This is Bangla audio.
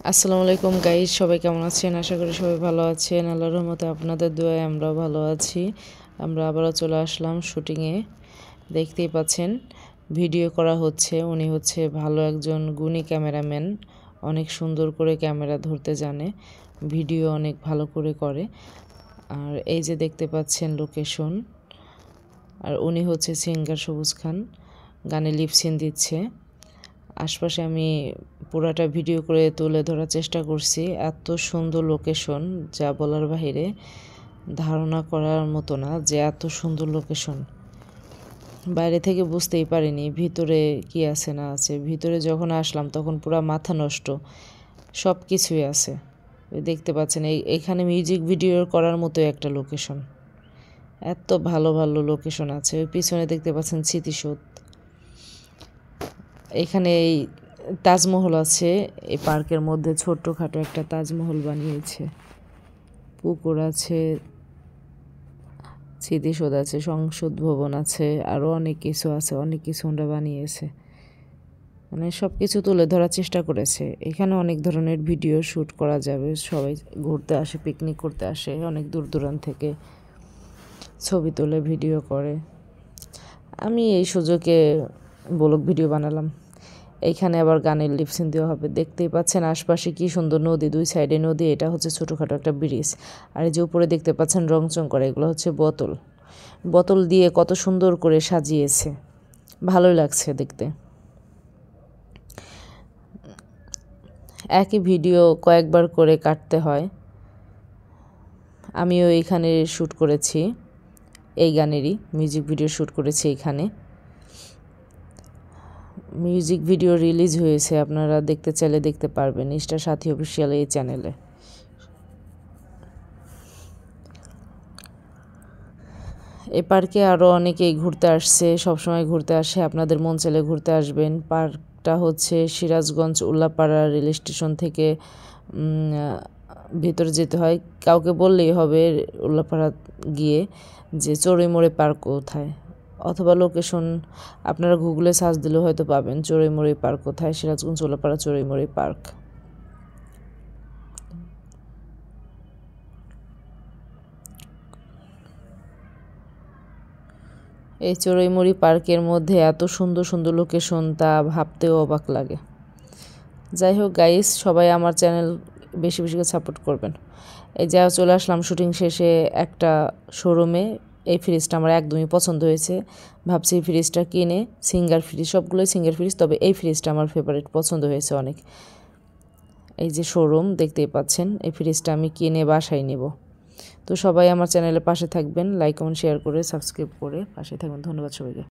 আসসালামু আলাইকুম গাইস, সবাই কেমন আছেন? আশা করি সবাই ভালো আছেন। আল্লাহর রহমতে আপনাদের দোয়ায় আমরাও ভালো আছি। আমরা আবারও চলে আসলাম শুটিংয়ে। দেখতেই পাচ্ছেন ভিডিও করা হচ্ছে। উনি হচ্ছে ভালো একজন গুণী ক্যামেরাম্যান। অনেক সুন্দর করে ক্যামেরা ধরতে জানে, ভিডিও অনেক ভালো করে করে। আর এই যে দেখতে পাচ্ছেন লোকেশন। আর উনি হচ্ছে সিঙ্গার সবুজ খান, গানে লিপসিন দিচ্ছে। আশপাশে আমি পুরাটা ভিডিও করে তুলে ধরার চেষ্টা করছি। এত সুন্দর লোকেশন, যা বলার বাহিরে, ধারণা করার মতো না যে এত সুন্দর লোকেশন। বাইরে থেকে বুঝতেই পারিনি ভিতরে কি আছে না আছে। ভিতরে যখন আসলাম তখন পুরা মাথা নষ্ট, সব কিছুই আছে। দেখতে পাচ্ছেন এখানে মিউজিক ভিডিও করার মতো একটা লোকেশন। এত ভালো ভালো লোকেশন আছে। ওই পিছনে দেখতে পাচ্ছেন স্মৃতিসৌধ। এখানে এই তাজমহল আছে। এই পার্কের মধ্যে ছোট্টখাটো একটা তাজমহল বানিয়েছে। পুকুর আছে, স্মৃতিসৌধ আছে, সংসদ ভবন আছে, আরও অনেক কিছু আছে। অনেক কিছু ওরা বানিয়েছে, মানে সব কিছু তুলে ধরার চেষ্টা করেছে। এখানে অনেক ধরনের ভিডিও শ্যুট করা যাবে। সবাই ঘুরতে আসে, পিকনিক করতে আসে, অনেক দূর দূরান্ত থেকে ছবি তুলে ভিডিও করে। আমি এই সুযোগে ব্লগ ভিডিও বানালাম। এইখানে আবার গানের লিপসিন দেওয়া হবে। দেখতেই পাচ্ছেন আশপাশে কি সুন্দর নদী, দুই সাইডে নদী। এটা হচ্ছে ছোটোখাটো একটা ব্রিজ। আর এই যে উপরে দেখতে পাচ্ছেন রংচং করা, এগুলো হচ্ছে বোতল। বোতল দিয়ে কত সুন্দর করে সাজিয়েছে, ভালোই লাগছে দেখতে। একই ভিডিও কয়েকবার করে কাটতে হয়। আমিও এইখানে শ্যুট করেছি, এই গানেরই মিউজিক ভিডিও শ্যুট করেছি এইখানে। মিউজিক ভিডিও রিলিজ হয়েছে, আপনারা দেখতে চাইলে দেখতে পারবেন স্টার সাথী অফিসিয়াল এই চ্যানেলে। এই পার্কে আরও অনেকেই ঘুরতে আসছে, সবসময় ঘুরতে আসে। আপনাদের মন চাইলে ঘুরতে আসবেন। পার্কটা হচ্ছে সিরাজগঞ্জ উল্লাপাড়া রেল স্টেশন থেকে ভিতরে যেতে হয়। কাউকে বললেই হবে উল্লাপাড়া গিয়ে যে চড়ুইমুড়ি পার্ক কোথায়, অথবা লোকেশন আপনারা গুগলে সার্চ দিলে হয়তো পাবেন চড়ুইমুড়ি পার্ক কোথায়, সিরাজগঞ্জ উল্লাপাড়া চড়ুইমুড়ি পার্ক। এই চড়ুইমুড়ি পার্কের মধ্যে এত সুন্দর সুন্দর লোকেশন, তা ভাবতেও অবাক লাগে। যাই হোক গাইস, সবাই আমার চ্যানেল বেশি বেশি করে সাপোর্ট করবেন। এই যা চলে আসলাম শুটিং শেষে একটা শোরুমে। এই ফ্রিজটা আমার একদমই পছন্দ হয়েছে। ভাবছি এই ফ্রিজটা কিনে, সিঙ্গার ফ্রিজ, সবগুলোই সিঙ্গার ফ্রিজ, তবে এই ফ্রিজটা আমার ফেভারিট, পছন্দ হয়েছে অনেক। এই যে শোরুম দেখতেই পাচ্ছেন, এই ফ্রিজটা আমি কিনে বাসায় নেব। তো সবাই আমার চ্যানেলের পাশে থাকবেন, লাইক কমেন্ট শেয়ার করে সাবস্ক্রাইব করে পাশে থাকবেন। ধন্যবাদ সবাইকে।